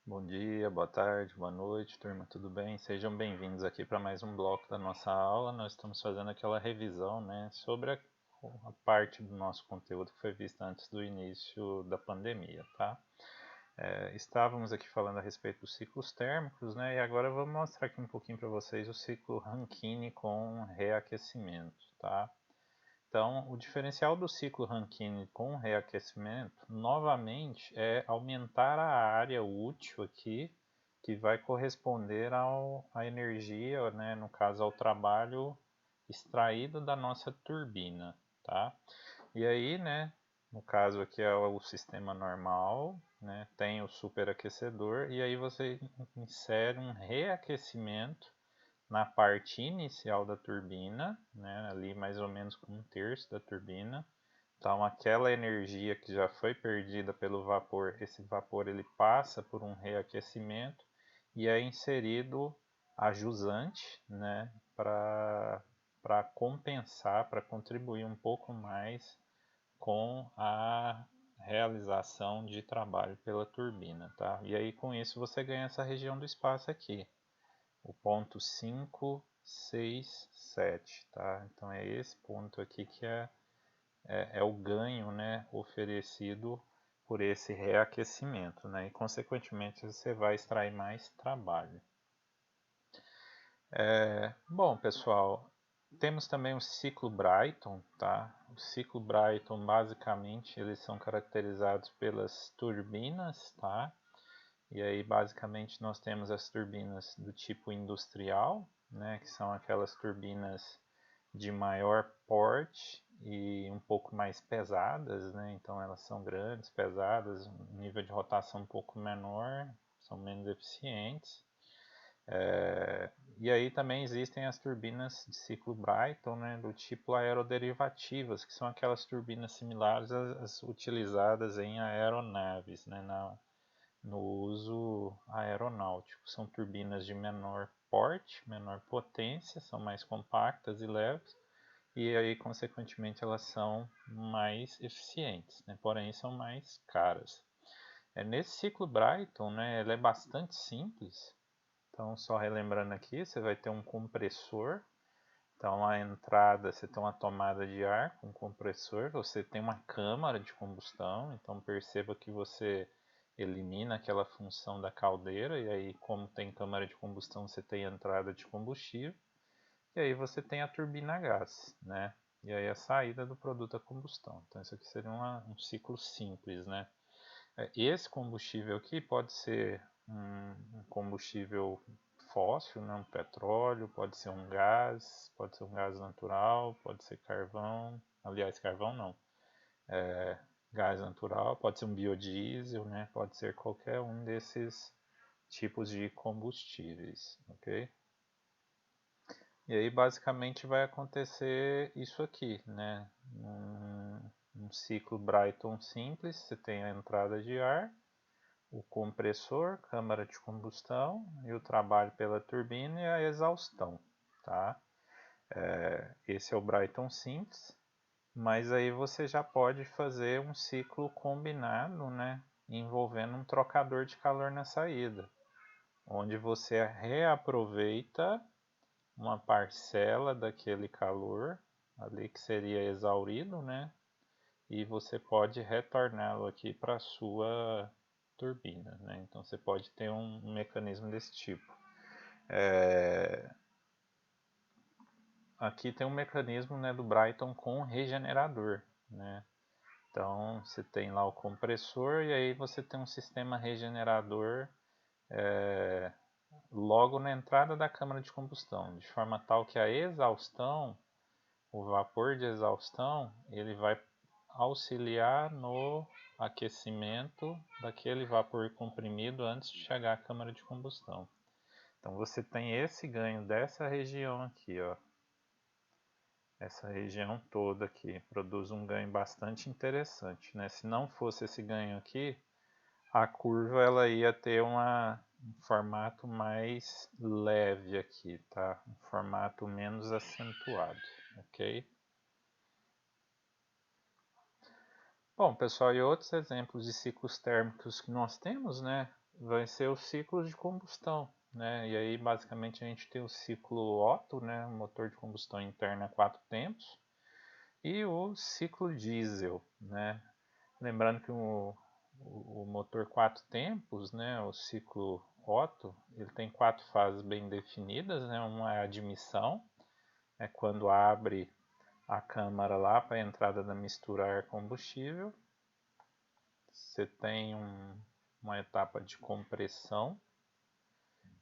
Bom dia, boa tarde, boa noite, turma, tudo bem? Sejam bem-vindos aqui para mais um bloco da nossa aula. Nós estamos fazendo aquela revisão, né, sobre a parte do nosso conteúdo que foi vista antes do início da pandemia, tá? Estávamos aqui falando a respeito dos ciclos térmicos, né, e agora eu vou mostrar aqui um pouquinho para vocês o ciclo Rankine com reaquecimento, tá? Então, o diferencial do ciclo Rankine com reaquecimento, novamente, é aumentar a área útil aqui, que vai corresponder à energia, né, no caso ao trabalho extraído da nossa turbina, tá? E aí, né, no caso aqui é o sistema normal, né, tem o superaquecedor, e aí você insere um reaquecimento na parte inicial da turbina, né, ali mais ou menos com um terço da turbina. Então aquela energia que já foi perdida pelo vapor, esse vapor ele passa por um reaquecimento e é inserido a jusante, né, para compensar, para contribuir um pouco mais com a realização de trabalho pela turbina, tá? E aí com isso você ganha essa região do espaço aqui, o ponto 5, 6, 7, tá? Então é esse ponto aqui que é o ganho, né, oferecido por esse reaquecimento, né? E consequentemente você vai extrair mais trabalho. Bom, pessoal, temos também o ciclo Brayton, tá? O ciclo Brayton, basicamente, eles são caracterizados pelas turbinas, tá? E aí, basicamente, nós temos as turbinas do tipo industrial, né, que são aquelas turbinas de maior porte e um pouco mais pesadas, né? Então elas são grandes, pesadas, um nível de rotação um pouco menor, são menos eficientes. E aí também existem as turbinas de ciclo Brayton, né, do tipo aeroderivativas, que são aquelas turbinas similares às utilizadas em aeronaves, né, no uso aeronáutico. São turbinas de menor porte, menor potência, são mais compactas e leves, e aí, consequentemente, elas são mais eficientes, né? Porém, são mais caras. Nesse ciclo Brayton, né, ele é bastante simples. Então, só relembrando aqui, você vai ter um compressor. Então, a entrada, você tem uma tomada de ar com compressor, você tem uma câmara de combustão. Então, perceba que você elimina aquela função da caldeira, e aí, como tem câmara de combustão, você tem entrada de combustível. E aí você tem a turbina a gás, né? E aí a saída do produto a combustão. Então isso aqui seria um ciclo simples, né? Esse combustível aqui pode ser um combustível fóssil, né? Um petróleo, pode ser um gás natural, pode ser carvão. Aliás, carvão não. Gás natural, pode ser um biodiesel, né? Pode ser qualquer um desses tipos de combustíveis, ok? E aí basicamente vai acontecer isso aqui, né? Um ciclo Brayton simples, você tem a entrada de ar, o compressor, câmara de combustão e o trabalho pela turbina e a exaustão, tá? Esse é o Brayton simples, mas aí você já pode fazer um ciclo combinado, né? Envolvendo um trocador de calor na saída, onde você reaproveita uma parcela daquele calor ali que seria exaurido, né? E você pode retorná-lo aqui para a sua turbina, né? Então você pode ter um mecanismo desse tipo. Aqui tem um mecanismo, né, do Brayton com regenerador, né? Então você tem lá o compressor e aí você tem um sistema regenerador logo na entrada da câmara de combustão, de forma tal que a exaustão, o vapor de exaustão, ele vai auxiliar no aquecimento daquele vapor comprimido antes de chegar à câmara de combustão. Então você tem esse ganho dessa região aqui, ó. Essa região toda aqui produz um ganho bastante interessante, né? Se não fosse esse ganho aqui, a curva ela ia ter um formato mais leve aqui, tá? Um formato menos acentuado, ok? Bom, pessoal, e outros exemplos de ciclos térmicos que nós temos, né? vai ser o ciclo de combustão, né? E aí basicamente a gente tem o ciclo Otto, né? Motor de combustão interna 4 tempos, e o ciclo diesel, né? Lembrando que o motor 4 tempos, né? O ciclo Otto, ele tem 4 fases bem definidas, né? Uma é a admissão, é quando abre a câmara lá para a entrada da mistura ar-combustível. Você tem uma etapa de compressão,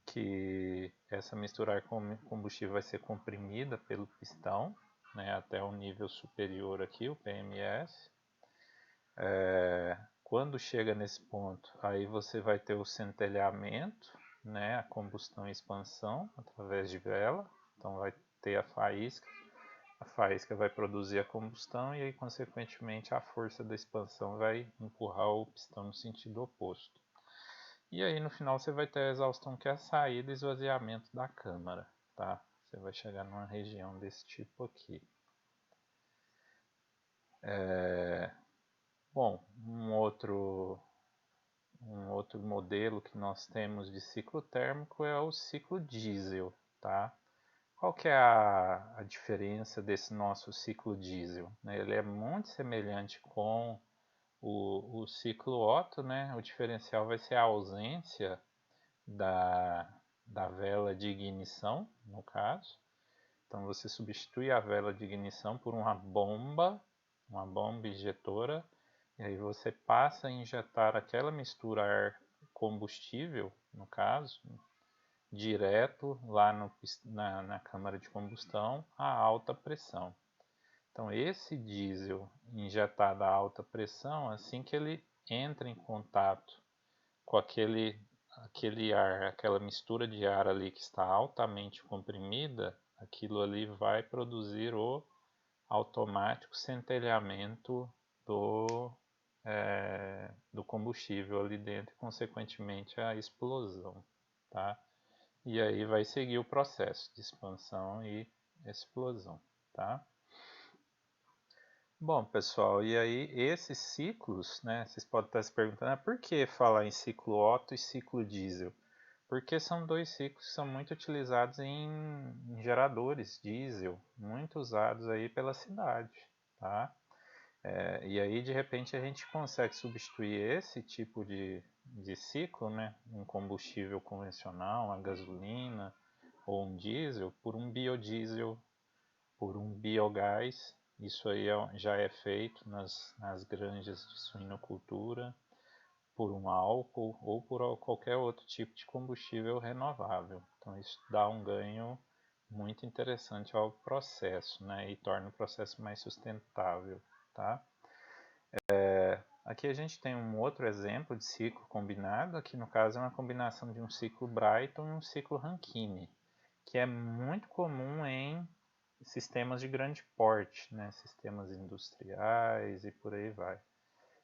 que essa mistura ar-combustível vai ser comprimida pelo pistão, né, até o nível superior aqui, o PMS. Quando chega nesse ponto, aí você vai ter o centelhamento, né, a combustão e expansão através de vela. Então vai ter a faísca vai produzir a combustão e aí, consequentemente, a força da expansão vai empurrar o pistão no sentido oposto. E aí no final você vai ter a exaustão, que é a saída e esvaziamento da câmara, tá? Você vai chegar numa região desse tipo aqui. Bom, um outro modelo que nós temos de ciclo térmico é o ciclo diesel, tá? Qual que é a diferença desse nosso ciclo diesel? Ele é muito semelhante com o ciclo Otto, né? O diferencial vai ser a ausência da, da vela de ignição, no caso. Então você substitui a vela de ignição por uma bomba injetora, e aí você passa a injetar aquela mistura ar combustível, no caso, direto lá na câmara de combustão a alta pressão. Então esse diesel injetado a alta pressão, assim que ele entra em contato com aquele ar, aquela mistura de ar ali que está altamente comprimida, aquilo ali vai produzir o automático centelhamento do combustível ali dentro e, consequentemente, a explosão, tá? E aí vai seguir o processo de expansão e explosão, tá? Bom, pessoal, e aí esses ciclos, né, vocês podem estar se perguntando, por que falar em ciclo Otto e ciclo diesel? Porque são dois ciclos que são muito utilizados em geradores diesel, muito usados aí pela cidade, tá? E aí, de repente, a gente consegue substituir esse tipo de ciclo, né, um combustível convencional, uma gasolina ou um diesel, por um biodiesel, por um biogás. Isso aí já é feito nas granjas de suinocultura, por um álcool ou por qualquer outro tipo de combustível renovável. Então isso dá um ganho muito interessante ao processo, né, e torna o processo mais sustentável, tá? Aqui a gente tem um outro exemplo de ciclo combinado, aqui no caso é uma combinação de um ciclo Brayton e um ciclo Rankine, que é muito comum em sistemas de grande porte, né, sistemas industriais e por aí vai.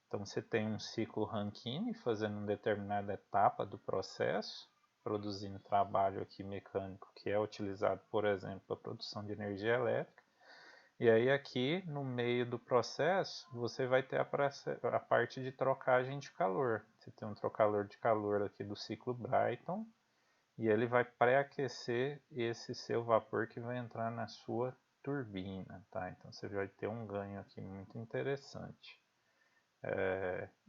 Então você tem um ciclo Rankine fazendo uma determinada etapa do processo, produzindo trabalho aqui mecânico que é utilizado, por exemplo, para a produção de energia elétrica. E aí aqui no meio do processo você vai ter a parte de trocagem de calor. Você tem um trocador de calor aqui do ciclo Brayton e ele vai pré-aquecer esse seu vapor que vai entrar na sua turbina, tá? Então você vai ter um ganho aqui muito interessante.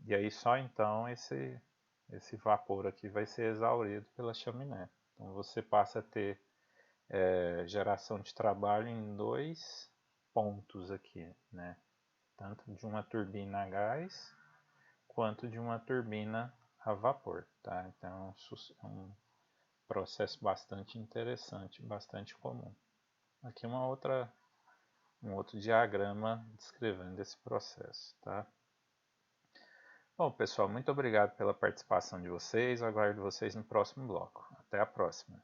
E aí só então esse vapor aqui vai ser exaurido pela chaminé. Então você passa a ter geração de trabalho em dois pontos aqui, né? Tanto de uma turbina a gás quanto de uma turbina a vapor, tá? Então é um processo bastante interessante, bastante comum. Aqui um outro diagrama descrevendo esse processo, tá? Bom, pessoal, muito obrigado pela participação de vocês. Aguardo vocês no próximo bloco. Até a próxima.